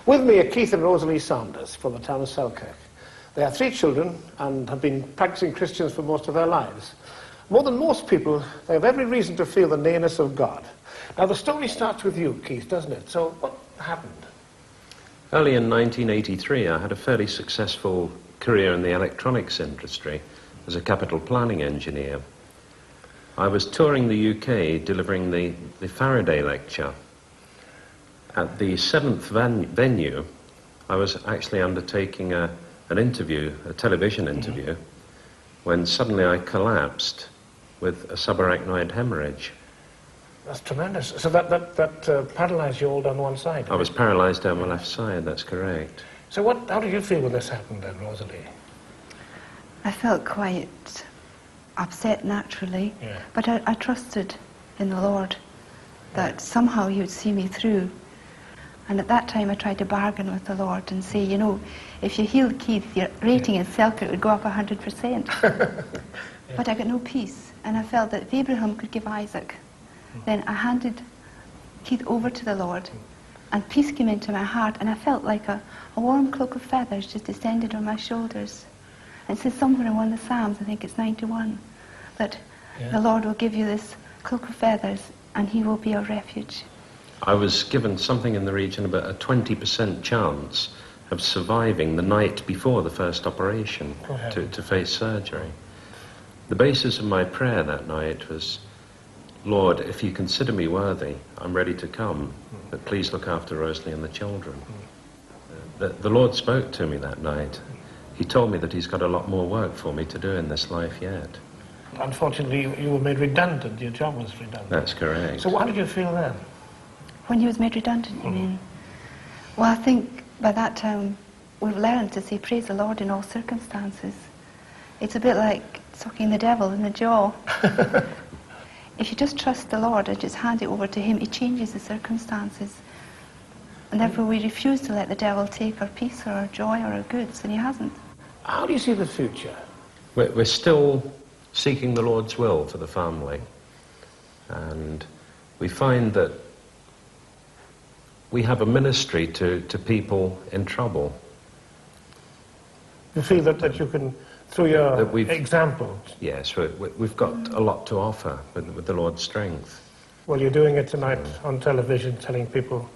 With me are Keith and Rosalie Saunders from the town of Selkirk. They have 3 children and have been practicing Christians for most of their lives. More than most people, they have every reason to feel the nearness of God. Now, the story starts with you, Keith, doesn't it? So, what happened? Early in 1983, I had a fairly successful career in the electronics industry as a capital planning engineer. I was touring the UK delivering the Faraday lecture. At the 7th venue, I was actually undertaking an interview, a television interview, when suddenly I collapsed with a subarachnoid hemorrhhage. That's tremendous. So that paralysed you all down one side? I was paralysed down my left side, that's correct. So how did you feel when this happened then, Rosalie? I felt quite upset naturally, but I trusted in the Lord that somehow he would see me through. And at that time I tried to bargain with the Lord and say, you know, if you healed Keith, your rating in Selkirk would go up 100%. But I got no peace, and I felt that if Abraham could give Isaac, then I handed Keith over to the Lord, and peace came into my heart, and I felt like a warm cloak of feathers just descended on my shoulders. And it says somewhere in one of the Psalms, I think it's 91, that the Lord will give you this cloak of feathers, and he will be your refuge. I was given something in the region about a 20% chance of surviving the night before the first operation to face surgery. The basis of my prayer that night was, Lord, if you consider me worthy, I'm ready to come, but please look after Rosalie and the children. The Lord spoke to me that night. He told me that he's got a lot more work for me to do in this life yet. Unfortunately, you were made redundant. Your job was redundant. That's correct. So how did you feel then? When he was made redundant, you mean? Well, I think by that time we've learned to say praise the Lord in all circumstances. It's a bit like sucking the devil in the jaw. If you just trust the Lord and just hand it over to him, he changes the circumstances. And therefore we refuse to let the devil take our peace or our joy or our goods, and he hasn't. How do you see the future? We're still seeking the Lord's will for the family. And we find that we have a ministry to people in trouble. You feel that you can, through your example? Yes, we've got a lot to offer with the Lord's strength. Well, you're doing it tonight on television, telling people